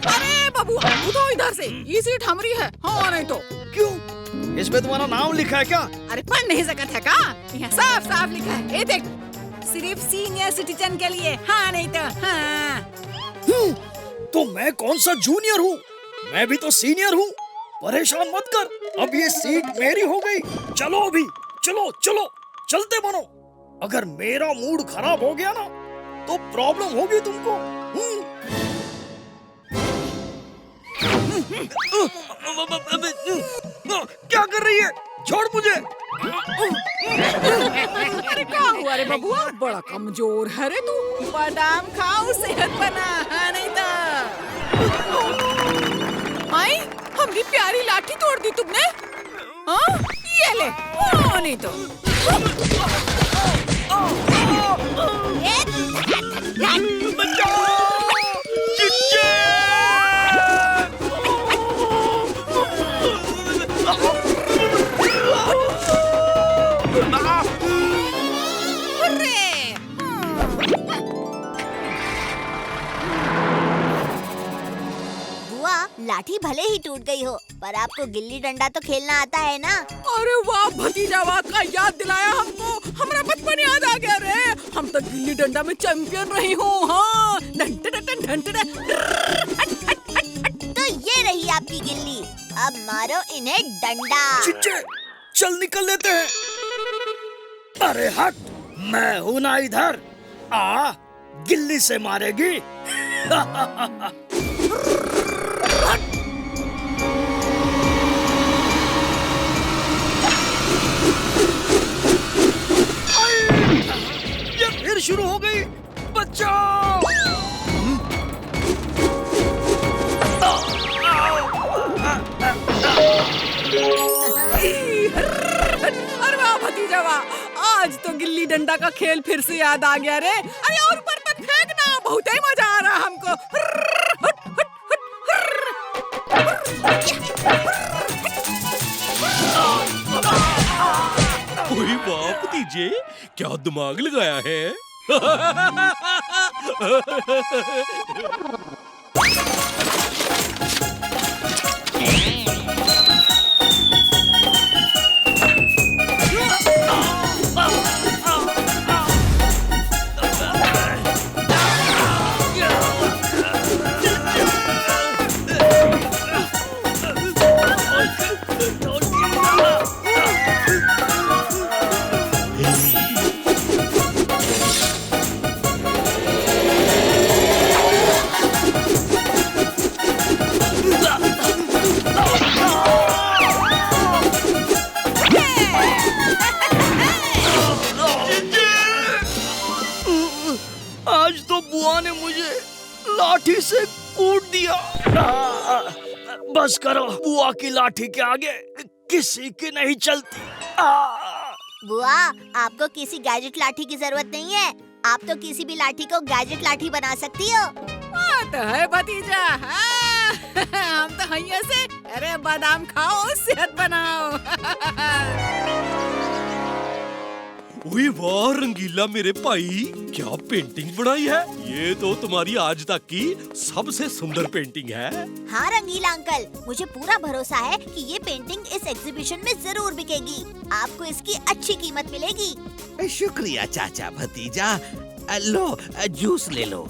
अरे बबुआ, उठो इधर से, ये सीट हमारी है। हाँ नहीं तो क्यों? इसमें तुम्हारा नाम लिखा है क्या? अरे पढ़ नहीं सकत है का? यहाँ साफ साफ लिखा है, ये देख, सिर्फ सीनियर सिटीजन के लिए। हाँ नहीं तो हाँ। तो मैं कौन सा जूनियर हूँ? मैं भी तो सीनियर हूँ। परेशान मत कर, अब ये सीट मेरी हो गई। चलो अभी, चलो चलो, चलते बनो। अगर मेरा मूड खराब हो गया ना तो प्रॉब्लम होगी तुमको। क्या कर रही है? छोड़ मुझे। अरे क्या हुआ रे बबुआ, बड़ा कमजोर है रे तू। बादाम खाओ, सेहत बना। हाँ नहीं तो आई, हमारी प्यारी लाठी तोड़ दी तुमने। हाँ ये ले। हाँ नहीं तो लाठी भले ही टूट गई हो, पर आपको गिल्ली डंडा तो खेलना आता है ना? अरे वाह भतीजा, वाह का याद दिलाया हमको। हमारा बचपन याद आ गया रे। हम तो गिल्ली डंडा में चैंपियन रही हूँ। हाँ तो ये रही आपकी गिल्ली, अब मारो इन्हें डंडा। चिच्चे, चल निकल लेते हैं। अरे हट, मैं हूँ ना इधर। आ, गिल्ली से मारेगी। ये फिर शुरू हो गई। बचाओ! अरे वाह भतीजा वाह, आज तो गिल्ली डंडा का खेल फिर से याद आ गया रे। अरे और बर्तन फेंकना, बहुत ही मजा आ रहा हमको। ओए वाह भतीजे, क्या दिमाग लगाया है। आज तो बुआ ने मुझे लाठी से कूट दिया। बस करो, बुआ की लाठी के आगे किसी की नहीं चलती। बुआ, आपको किसी गैजेट लाठी की जरूरत नहीं है। आप तो किसी भी लाठी को गैजेट लाठी बना सकती हो। तो है भतीजा। हाँ, हम तो हैया से। अरे बादाम खाओ, सेहत बनाओ। ओए वाह रंगीला मेरे भाई, क्या पेंटिंग बनाई है। ये तो तुम्हारी आज तक की सबसे सुंदर पेंटिंग है। हाँ रंगीला अंकल, मुझे पूरा भरोसा है कि ये पेंटिंग इस एग्जीबिशन में जरूर बिकेगी। आपको इसकी अच्छी कीमत मिलेगी। शुक्रिया चाचा भतीजा। लो जूस ले लो।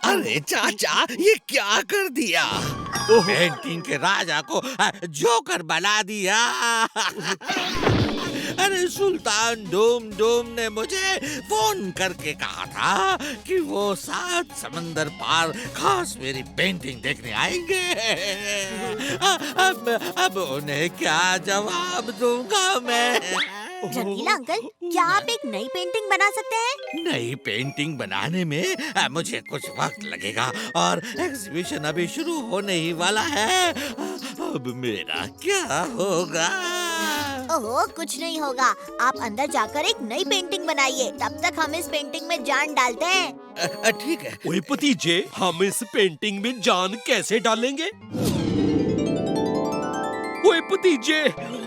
अरे चाचा, ये क्या कर दिया? पेंटिंग के राजा को जोकर बना दिया। अरे सुल्तान डूम डूम ने मुझे फोन करके कहा था कि वो 7 समंदर पार खास मेरी पेंटिंग देखने आएंगे। अब उन्हें क्या जवाब दूंगा मैं? रंगीला अंकल, क्या आप एक नई पेंटिंग बना सकते हैं? नई पेंटिंग बनाने में मुझे कुछ वक्त लगेगा और एग्जीबिशन अभी शुरू होने ही वाला है। अब मेरा क्या होगा? ओहो, कुछ नहीं होगा। आप अंदर जाकर एक नई पेंटिंग बनाइए, तब तक हम इस पेंटिंग में जान डालते हैं। ठीक है। ओए भतीजे, हम इस पेंटिंग में जान कैसे डालेंगे? ओए भतीजे,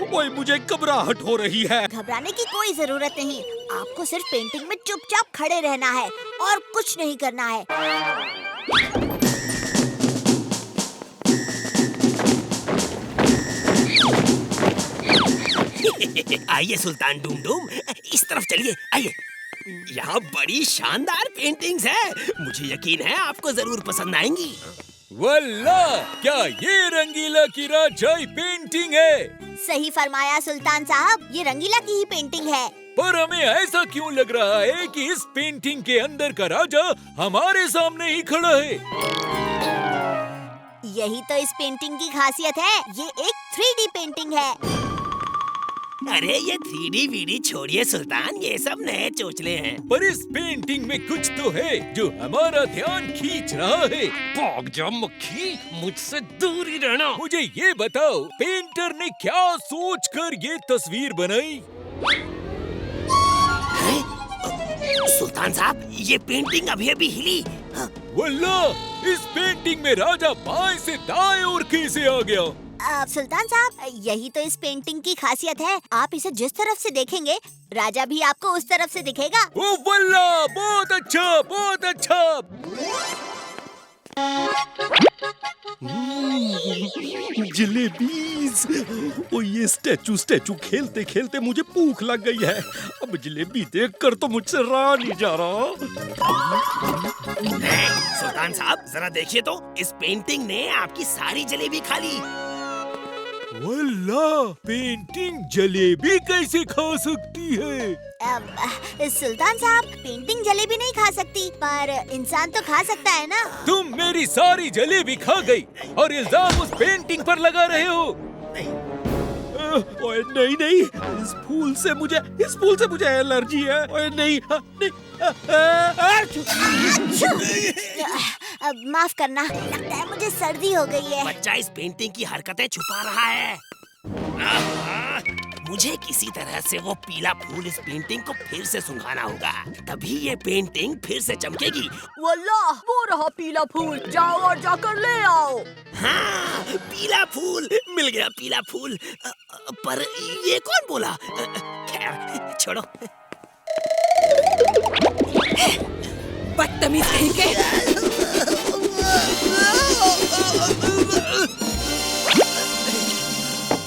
ओए मुझे घबराहट हो रही है। घबराने की कोई जरूरत नहीं। आपको सिर्फ पेंटिंग में चुपचाप खड़े रहना है और कुछ नहीं करना है। आइए सुल्तान डूम डूम, इस तरफ चलिए, आइए। यहाँ बड़ी शानदार पेंटिंग्स है, मुझे यकीन है आपको जरूर पसंद आएंगी। वल्लाह, क्या ये रंगीला की राजाई पेंटिंग है? सही फरमाया सुल्तान साहब, ये रंगीला की ही पेंटिंग है। पर हमें ऐसा क्यों लग रहा है कि इस पेंटिंग के अंदर का राजा हमारे सामने ही खड़ा है? यही तो इस पेंटिंग की खासियत है, ये एक 3D पेंटिंग है। अरे ये 3D वीडी छोड़िए सुल्तान, ये सब नए चोचले हैं। पर इस पेंटिंग में कुछ तो है जो हमारा ध्यान खींच रहा है। भाग जा मक्खी, मुझसे दूर ही रहना। मुझे ये बताओ, पेंटर ने क्या सोचकर ये तस्वीर बनाई? सुल्तान साहब, ये पेंटिंग अभी अभी हिली। वल्लाह, इस पेंटिंग में राजा बाएं से दाएं और कैसे आ गया? सुल्तान साहब, यही तो इस पेंटिंग की खासियत है। आप इसे जिस तरफ से देखेंगे, राजा भी आपको उस तरफ से दिखेगा। ओ वल्लाह, बहुत अच्छा, बहुत अच्छा। जलेबीज। ओ ये स्टैचू खेलते खेलते मुझे भूख लग गई है। अब जलेबी देखकर तो मुझसे रहा नहीं जा रहा। सुल्तान साहब, जरा देखिए तो, इस पेंटिंग ने आपकी सारी जलेबी खा ली। वल्लाह, पेंटिंग जलेबी कैसे खा सकती है? सुल्तान साहब, पेंटिंग जलेबी नहीं खा सकती, पर इंसान तो खा सकता है ना। तुम मेरी सारी जलेबी खा गई और इल्जाम उस पेंटिंग पर लगा रहे हो। ओए नहीं, इस फूल से मुझे एलर्जी है। ओए नहीं, माफ करना, लगता है मुझे सर्दी हो गई है। बच्चा इस पेंटिंग की हरकतें छुपा रहा है। मुझे किसी तरह से वो पीला फूल इस पेंटिंग को फिर से सुंघाना होगा, तभी ये पेंटिंग फिर से चमकेगी। वल्लाह, वो रहा पीला फूल, जाओ और जाकर ले आओ। हाँ, पीला फूल मिल गया, पीला फूल। पर ये कौन बोला? खैर छोड़ो। बदतमीज कहीं के।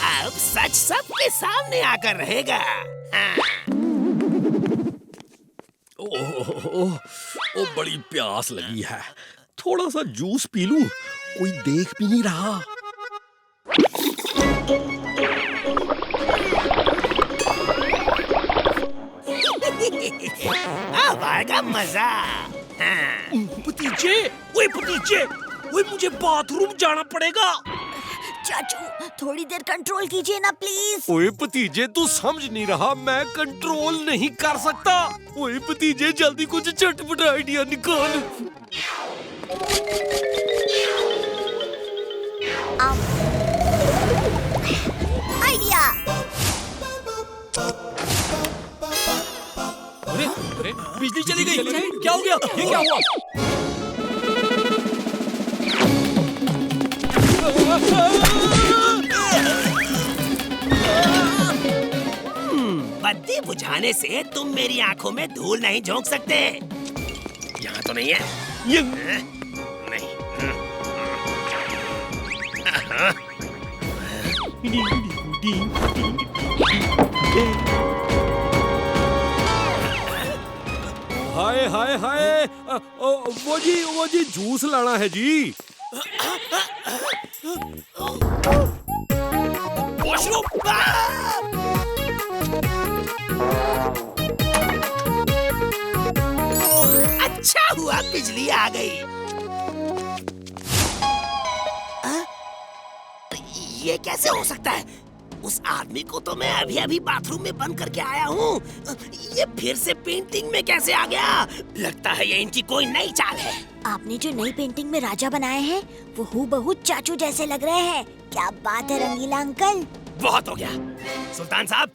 अब सच सबके सामने आकर रहेगा। हाँ। ओ बड़ी प्यास लगी है, थोड़ा सा जूस पी लूं। कोई देख भी नहीं रहा। अब आएगा मजा। हाँ। भतीजे, ओए मुझे बाथरूम जाना पड़ेगा। चाचू, थोड़ी देर कंट्रोल कीजिए ना प्लीज। ओए भतीजे, तू समझ नहीं रहा, मैं कंट्रोल नहीं कर सकता। ओए भतीजे, जल्दी कुछ चटपटा आइडिया निकाल। आइडिया। अरे बिजली चली गई। क्या हो गया? ये क्या हुआ? बत्ती बुझाने से तुम मेरी आंखों में धूल नहीं झोंक सकते। यहाँ तो नहीं है। ये नहीं। हाय हाय हाय, वो जी जूस लाना है जी। वॉशरूम। हुआ बिजली आ गई। ये कैसे हो सकता है? उस आदमी को तो मैं अभी अभी बाथरूम में बंद करके आया हूँ। ये फिर से पेंटिंग में कैसे आ गया? लगता है ये इनकी कोई नई चाल है। आपने जो नई पेंटिंग में राजा बनाए हैं वो हूबहू चाचू जैसे लग रहे हैं। क्या बात है रंगीला अंकल। बहुत हो गया सुल्तान साहब,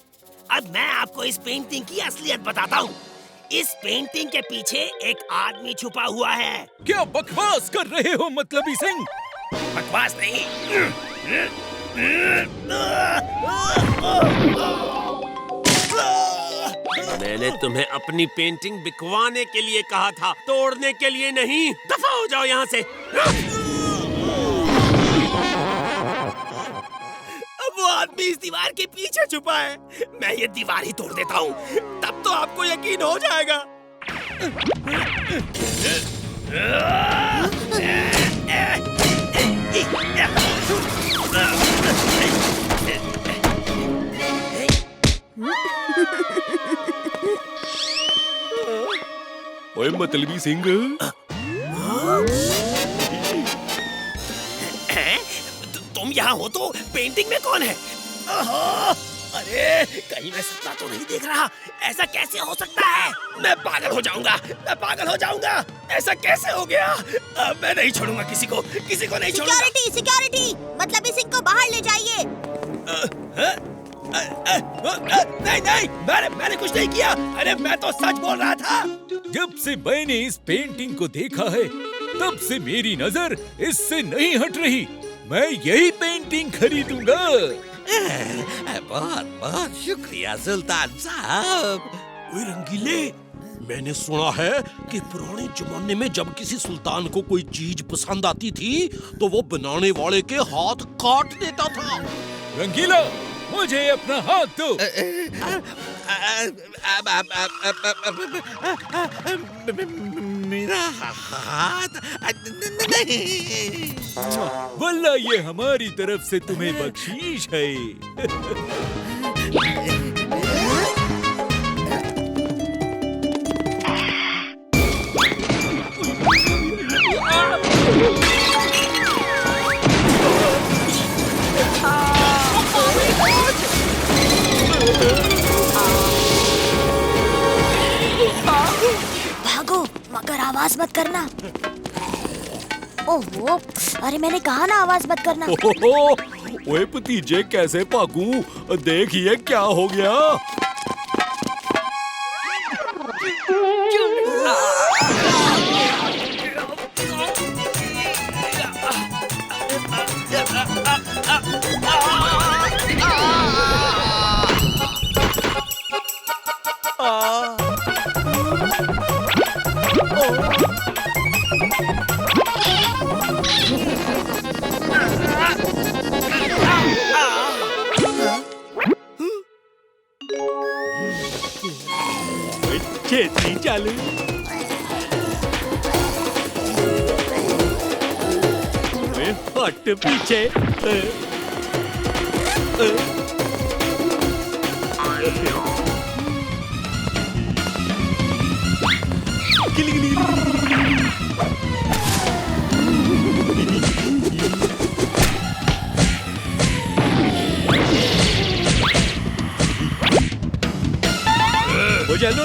अब मैं आपको इस पेंटिंग की असलियत बताता हूँ। इस पेंटिंग के पीछे एक आदमी छुपा हुआ है। क्या बकवास कर रहे हो मतलबी सिंह? बकवास नहीं, मैंने तुम्हें अपनी पेंटिंग बिकवाने के लिए कहा था, तोड़ने के लिए नहीं। दफा हो जाओ यहाँ से। अब वो आदमी इस दीवार के पीछे छुपा है। मैं ये दीवार ही तोड़ देता हूँ, तब तो आपको यकीन हो जाएगा। ओए मतलबी सिंह, तुम यहाँ हो तो पेंटिंग में कौन है? अरे कहीं मैं सपना तो नहीं देख रहा। ऐसा कैसे हो सकता है? मैं पागल हो जाऊंगा, मैं पागल हो जाऊंगा। ऐसा कैसे हो गया? अब मैं नहीं छोड़ूंगा किसी को नहीं छोड़ूंगा। सिक्योरिटी सिक्योरिटी, मतलब इस को बाहर ले जाइए। नहीं, मैंने कुछ नहीं किया। अरे मैं तो सच बोल रहा था। जब से मैंने इस पेंटिंग को देखा है तब से मेरी नजर इससे नहीं हट रही। मैं यही पेंटिंग खरीदूंगा। बहुत बहुत शुक्रिया सुल्तान साहब। ओए रंगीले, मैंने सुना है कि पुराने जमाने में जब किसी सुल्तान को कोई चीज पसंद आती थी तो वो बनाने वाले के हाथ काट देता था। रंगीला, मुझे अपना हाथ दो। मेरा हाथ नहीं। वल्ला ये हमारी तरफ से तुम्हें बख्शीश है। भागो मगर आवाज मत करना। ओहो, अरे मैंने कहा ना आवाज मत करना। ओए भतीजे, कैसे भागूं? देखिए क्या हो गया। छेती चल। हट पीछे। हो चलो।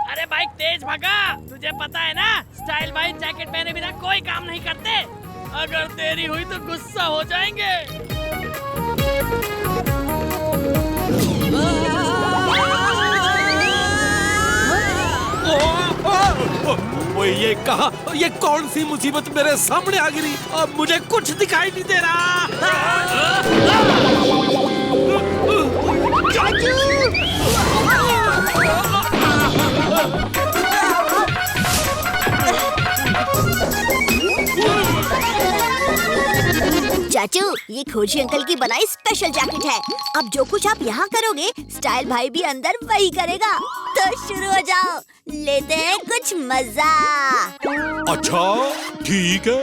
अरे बाइक तेज भगा। तुझे पता है ना, स्टाइल बाइक जैकेट पहने बिना कोई काम नहीं करते। अगर देरी हुई तो गुस्सा हो जाएंगे। ओए ये कहा, ये कौन सी मुसीबत मेरे सामने आ गिरी? अब मुझे कुछ दिखाई नहीं दे रहा। चाचू! चाचू, ये खोजी अंकल की बनाई स्पेशल जैकेट है। अब जो कुछ आप यहाँ करोगे, स्टाइल भाई भी अंदर वही करेगा। तो शुरू हो जाओ, लेते हैं कुछ मजा। अच्छा ठीक है।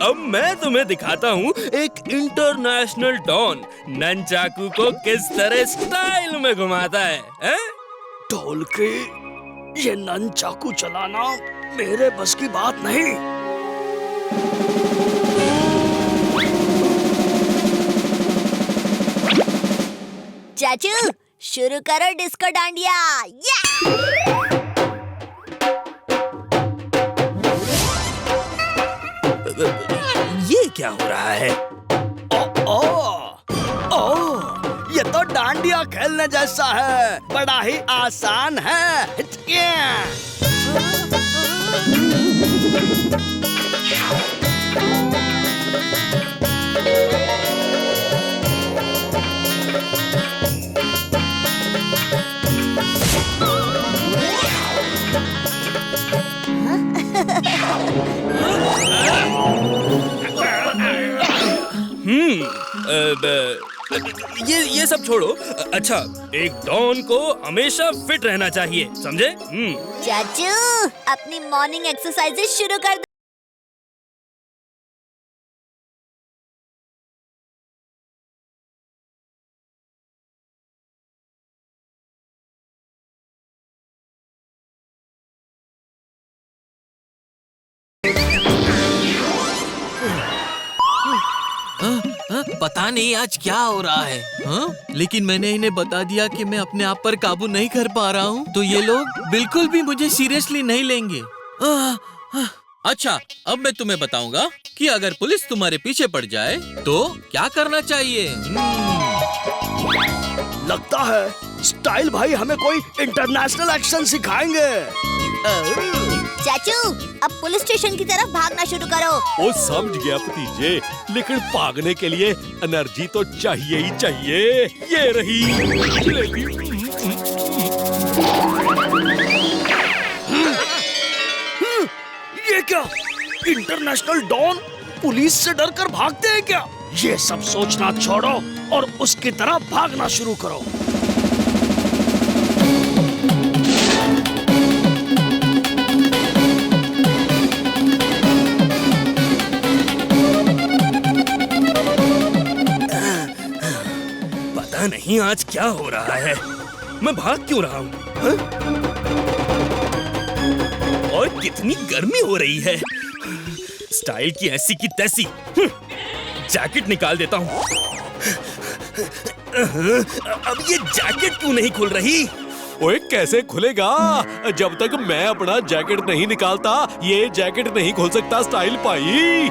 अब मैं तुम्हें दिखाता हूँ एक इंटरनेशनल डॉन ननचाकू को किस तरह स्टाइल में घुमाता है? ढोल के ये ननचाकू चलाना मेरे बस की बात नहीं। चाचू, शुरू करो डिस्को डांडिया। ये क्या हो रहा है? ये तो डांडिया खेलने जैसा है, बड़ा ही आसान है। ये सब छोड़ो। अच्छा, एक डॉन को हमेशा फिट रहना चाहिए, समझे? चाचू, अपनी मॉर्निंग एक्सरसाइजेस शुरू कर दो। पता नहीं आज क्या हो रहा है। हाँ? लेकिन मैंने इन्हें बता दिया कि मैं अपने आप पर काबू नहीं कर पा रहा हूँ, तो ये लोग बिल्कुल भी मुझे सीरियसली नहीं लेंगे। अच्छा, अब मैं तुम्हें बताऊंगा कि अगर पुलिस तुम्हारे पीछे पड़ जाए तो क्या करना चाहिए। लगता है स्टाइल भाई हमें कोई इंटरनेशनल एक्शन सिखाएंगे। चाचू, अब पुलिस स्टेशन की तरफ भागना शुरू करो। वो समझ गया भतीजे, लेकिन भागने के लिए एनर्जी तो चाहिए ही चाहिए। ये रही जलेबी। ये क्या, इंटरनेशनल डॉन पुलिस से डरकर भागते हैं क्या? ये सब सोचना छोड़ो और उसकी तरफ भागना शुरू करो। पता नहीं आज क्या हो रहा है, मैं भाग क्यों रहा हूँ? और कितनी गर्मी हो रही है। स्टाइल की ऐसी की तैसी। जैकेट निकाल देता हूँ। अब ये जैकेट क्यों नहीं खुल रही? ओए कैसे खुलेगा? जब तक मैं अपना जैकेट नहीं निकालता ये जैकेट नहीं खोल सकता स्टाइल भाई।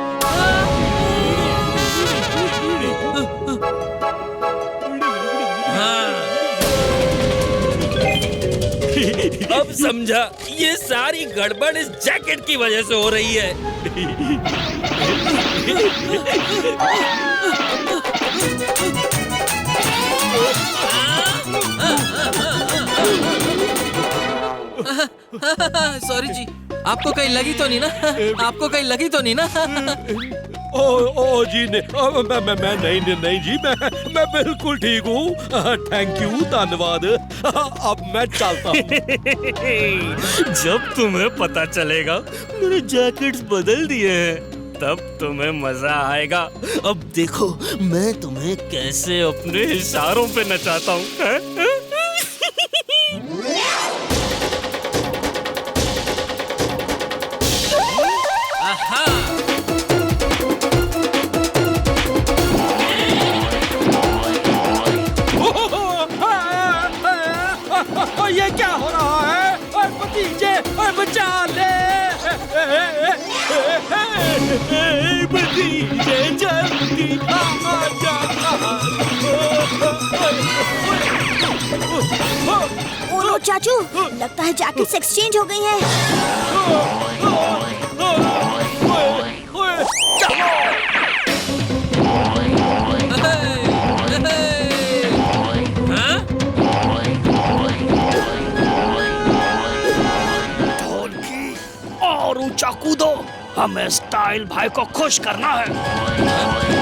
अब समझा, ये सारी गड़बड़ इस जैकेट की वजह से हो रही है। सॉरी जी, आपको कहीं लगी तो नहीं ना? आपको कहीं लगी तो नहीं ना? ओ जी मैं नहीं जी, मैं बिल्कुल ठीक हूँ। थैंक यू, धन्यवाद। अब मैं चलता हूँ। जब तुम्हें पता चलेगा मैंने जैकेट्स बदल दिए हैं, तब तुम्हें मजा आएगा। अब देखो मैं तुम्हें कैसे अपने इशारों पे नचाता हूँ। ये क्या हो रहा है? और भतीजे, और बचा ले। भतीजे जल्दी आ जा। ओह चाचू, लगता है जैकेट्स एक्सचेंज हो गई हैं। और ऊंचा कूदो, हमें स्टाइल भाई को खुश करना है।